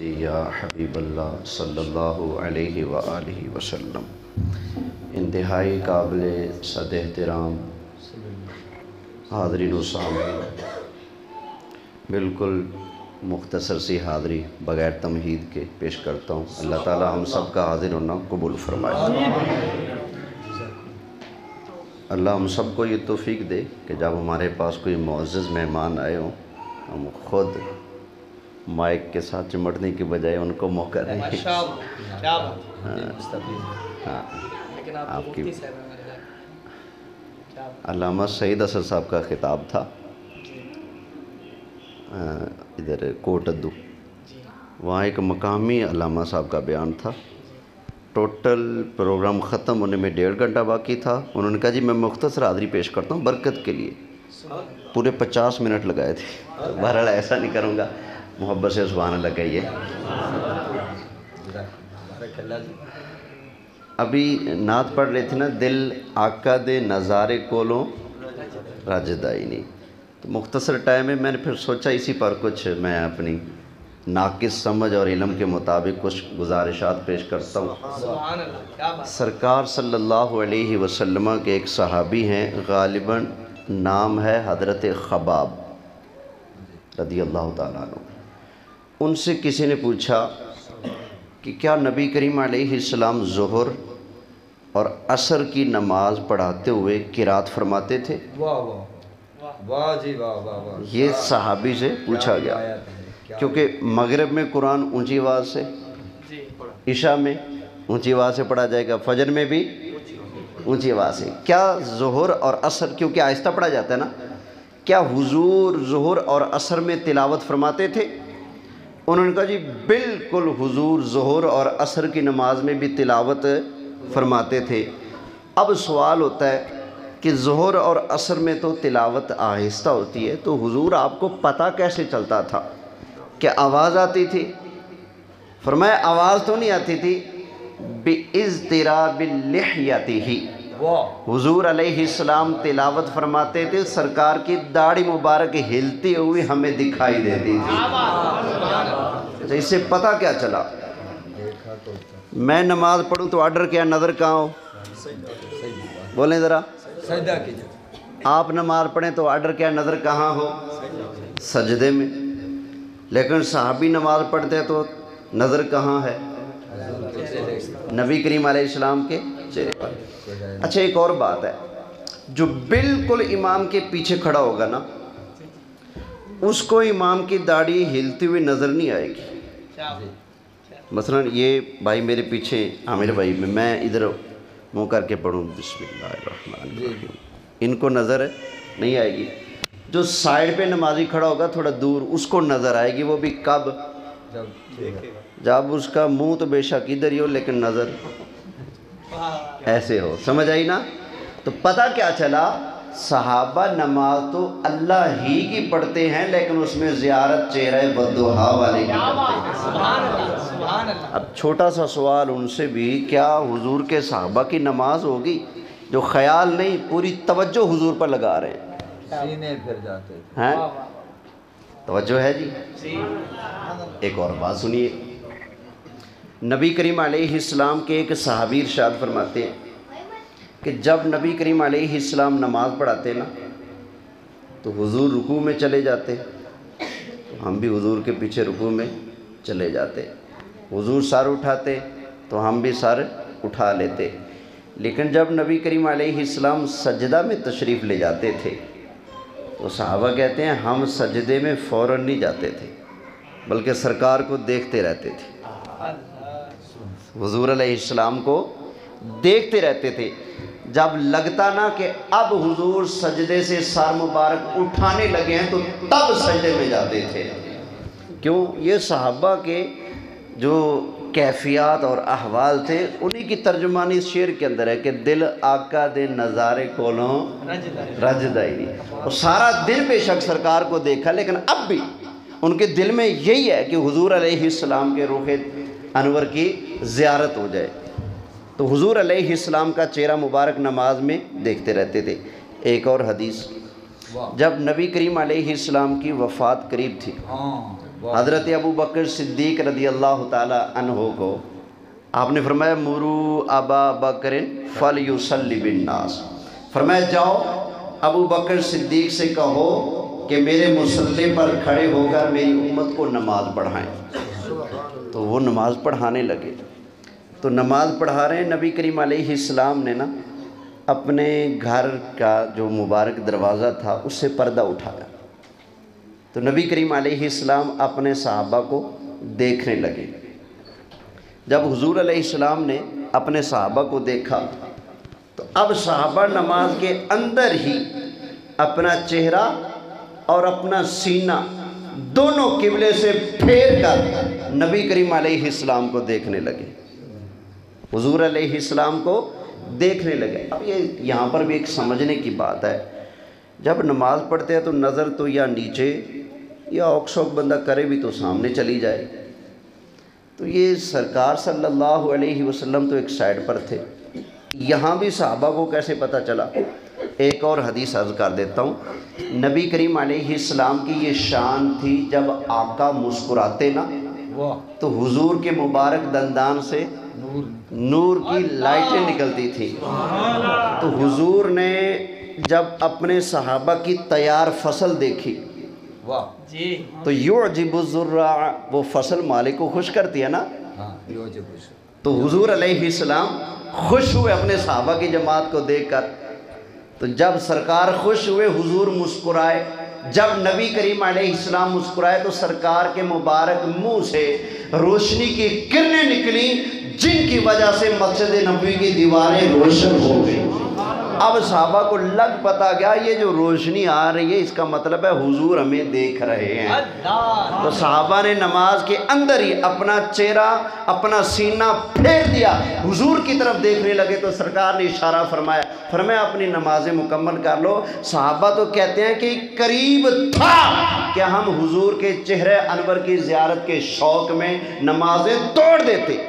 یا حبیب اللہ صلی اللہ علیہ وآلہ وسلم، انتہائی قابل صد احترام حاضرین و سامعین، بالکل مختصر سی حاضری بغیر تمہید کے پیش کرتا ہوں۔ اللہ تعالی ہم سب کا حاضر ہونا قبول فرمائے۔ اللہ ہم سب کو یہ توفیق دے کہ جب ہمارے پاس کوئی معزز مہمان آئے ہوں، ہم خود مائک کے ساتھ چمٹنے کی بجائے ان کو موقع دیں۔ آپ کی علامہ سعید اثر صاحب کا خطاب تھا ادھر کوٹ ادو، وہاں ایک مقامی علامہ صاحب کا بیان تھا۔ ٹوٹل پروگرام ختم ہونے میں 1.5 گھنٹہ باقی تھا۔ انہوں نے کہا جی میں مختصر حاضری پیش کرتا ہوں برکت کے لیے، پورے 50 منٹ لگائے تھے۔ بہرحال ایسا نہیں کروں گا، محبت سے سبحان اللہ کہیے۔ ابھی نعت پڑھ رہے تھے نا، دل آقا دے نظارے کولوں رجدائی نہیں، تو مختصر ٹائم ہے، میں نے پھر سوچا اسی پر کچھ میں اپنی ناقص سمجھ اور علم کے مطابق کچھ گزارشات پیش کرتا ہوں۔ سرکار صلی اللہ علیہ وسلم کے ایک صحابی ہیں، غالباً نام ہے حضرت خباب رضی اللہ تعالیٰ عنہ۔ ان سے کسی نے پوچھا کہ کیا نبی کریم علیہ السلام ظہر اور عصر کی نماز پڑھاتے ہوئے قرات فرماتے تھے؟ واہ جی واہ واہ واہ۔ یہ صحابی سے پوچھا گیا، کیونکہ مغرب میں قرآن اونچی آواز سے، عشاء میں اونچی آواز سے پڑھا جائے گا، فجر میں بھی اونچی آواز سے، کیا ظہر اور عصر کیونکہ آہستہ پڑھا جاتا ہے نا، کیا حضور ظہر اور عصر میں تلاوت فرماتے تھے؟ انہوں نے کہا جی بالکل، حضور ظہر اور عصر کی نماز میں بھی تلاوت فرماتے تھے۔ اب سوال ہوتا ہے کہ ظہر اور عصر میں تو تلاوت آہستہ ہوتی ہے، تو حضور آپ کو پتہ کیسے چلتا تھا کہ آواز آتی تھی؟ فرمایا آواز تو نہیں آتی تھی، بِإِضْطِرَابِ لِحْيَتِهِ، حضور علیہ السلام تلاوت فرماتے تھے، سرکار کی داڑھی مبارک ہلتی ہوئی ہمیں دکھائی دیتی تھی۔ اچھا، اس سے پتہ کیا چلا؟ میں نماز پڑھوں تو آرڈر کیا، نظر کہاں ہو؟ بولیں ذرا۔ آپ نماز پڑھیں تو آرڈر کیا، نظر کہاں ہو؟ سجدے میں۔ لیکن صحابی نماز پڑھتے ہیں تو نظر کہاں ہے؟ نبی کریم علیہ السلام کے چہرے پر۔ اچھا، ایک اور بات ہے، جو بالکل امام کے پیچھے کھڑا ہوگا نا، اس کو امام کی داڑھی ہلتی ہوئی نظر نہیں آئے گی۔ مثلا یہ بھائی میرے پیچھے، عامر بھائی میں ادھر منہ کر کے پڑھوں بسم اللہ الرحمن الرحیم، ان کو نظر نہیں آئے گی۔ جو سائیڈ پہ نمازی کھڑا ہوگا تھوڑا دور، اس کو نظر آئے گی، وہ بھی کب؟ جب اس کا منہ تو بے شک ادھر ہی ہو لیکن نظر ایسے ہو۔ سمجھ آئی نا؟ تو پتہ کیا چلا؟ صحابہ نماز تو اللہ ہی کی پڑھتے ہیں، لیکن اس میں زیارت چہرہ بدوہا والے کی کرتے ہیں۔ اب چھوٹا سا سوال ان سے بھی، کیا حضور کے صحابہ کی نماز ہوگی جو خیال نہیں پوری توجہ حضور پر لگا رہے ہیں؟ سینے پھر جاتے ہیں؟ توجہ ہے جی؟ ایک اور بات سنیے، نبی کریم علیہ السلام کے ایک صحابی ارشاد فرماتے ہیں کہ جب نبی کریم علیہ السلام نماز پڑھاتے نا تو حضور رکوع میں چلے جاتے، تو ہم بھی حضور کے پیچھے رکوع میں چلے جاتے، حضور سر اٹھاتے تو ہم بھی سر اٹھا لیتے۔ لیکن جب نبی کریم علیہ السلام سجدہ میں تشریف لے جاتے تھے تو صحابہ کہتے ہیں ہم سجدے میں فوراً نہیں جاتے تھے، بلکہ سرکار کو دیکھتے رہتے تھے، حضور علیہ السلام کو دیکھتے رہتے تھے۔ جب لگتا نا کہ اب حضور سجدے سے سر مبارک اٹھانے لگے ہیں تو تب سجدے میں جاتے تھے۔ کیوں؟ یہ صحابہ کے جو کیفیات اور احوال تھے انہی کی ترجمانی اس شعر کے اندر ہے کہ دل آقا دے نظارے کولوں رجدائی نہیں۔ اور سارا دن بے شک سرکار کو دیکھا، لیکن اب بھی ان کے دل میں یہی ہے کہ حضور علیہ السلام کے روح انور کی زیارت ہو جائے، تو حضور علیہ السلام کا چہرہ مبارک نماز میں دیکھتے رہتے تھے۔ ایک اور حدیث، جب نبی کریم علیہ السلام کی وفات قریب تھی حضرت ابو بکر صدیق رضی اللہ تعالی عنہ کو آپ نے فرمایا مرو ابا بکر فلیصلی بالناس، فرمایا جاؤ ابو بکر صدیق سے کہو کہ میرے مصلی پر کھڑے ہو کر میری امت کو نماز پڑھائیں۔ تو وہ نماز پڑھانے لگے، تو نماز پڑھا رہے ہیں، نبی کریم علیہ السلام نے نا اپنے گھر کا جو مبارک دروازہ تھا اس سے پردہ اٹھایا، تو نبی کریم علیہ السلام اپنے صحابہ کو دیکھنے لگے۔ جب حضور علیہ السلام نے اپنے صحابہ کو دیکھا تو اب صحابہ نماز کے اندر ہی اپنا چہرہ اور اپنا سینہ دونوں قبلے سے پھیر کر نبی کریم علیہ السلام کو دیکھنے لگے، حضور علیہ السلام کو دیکھنے لگے۔ اب یہ یہاں پر بھی ایک سمجھنے کی بات ہے، جب نماز پڑھتے ہیں تو نظر تو یا نیچے یا اوک شوک بندہ کرے بھی تو سامنے چلی جائے، تو یہ سرکار صلی اللہ علیہ وسلم تو ایک سائڈ پر تھے، یہاں بھی صحابہ کو کیسے پتہ چلا؟ ایک اور حدیث عرض کر دیتا ہوں۔ نبی کریم علیہ السلام کی یہ شان تھی، جب آقا مسکراتے نا تو حضور کے مبارک دندان سے نور کی لائٹیں نکلتی تھی، تو حضور نے جب اپنے صحابہ کی تیار فصل دیکھی تو یعجب الزراع، وہ فصل مالک کو خوش کرتی ہے نا، تو حضور علیہ السلام خوش ہوئے اپنے صحابہ کی جماعت کو دیکھ کر، تو جب سرکار خوش ہوئے حضور مسکرائے، جب نبی کریم علیہ السلام مسکرائے تو سرکار کے مبارک منہ سے روشنی کی کرنیں نکلی جن کی وجہ سے مسجد نبوی کی دیواریں روشن ہو گئی۔ اب صحابہ کو لگ پتا گیا یہ جو روشنی آ رہی ہے اس کا مطلب ہے حضور ہمیں دیکھ رہے ہیں، تو صحابہ نے نماز کے اندر ہی اپنا چہرہ اپنا سینہ پھیر دیا، حضور کی طرف دیکھنے لگے، تو سرکار نے اشارہ فرمایا اپنی نمازیں مکمل کر لو۔ صحابہ تو کہتے ہیں کہ قریب تھا کہ ہم حضور کے چہرے انور کی زیارت کے شوق میں نمازیں توڑ دیتے،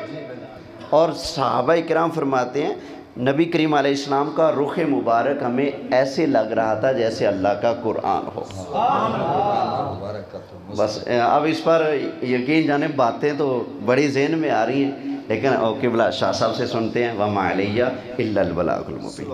اور صحابہ کرام فرماتے ہیں نبی کریم علیہ السلام کا رخ مبارک ہمیں ایسے لگ رہا تھا جیسے اللہ کا قرآن ہو۔ بس اب اس پر یقین جانے باتیں تو بڑی ذہن میں آ رہی ہیں، لیکن قبلہ شاہ صاحب سے سنتے ہیں وَمَا عَلَيَّ إِلَّا الْبَلَاغُ الْمُبِينُ۔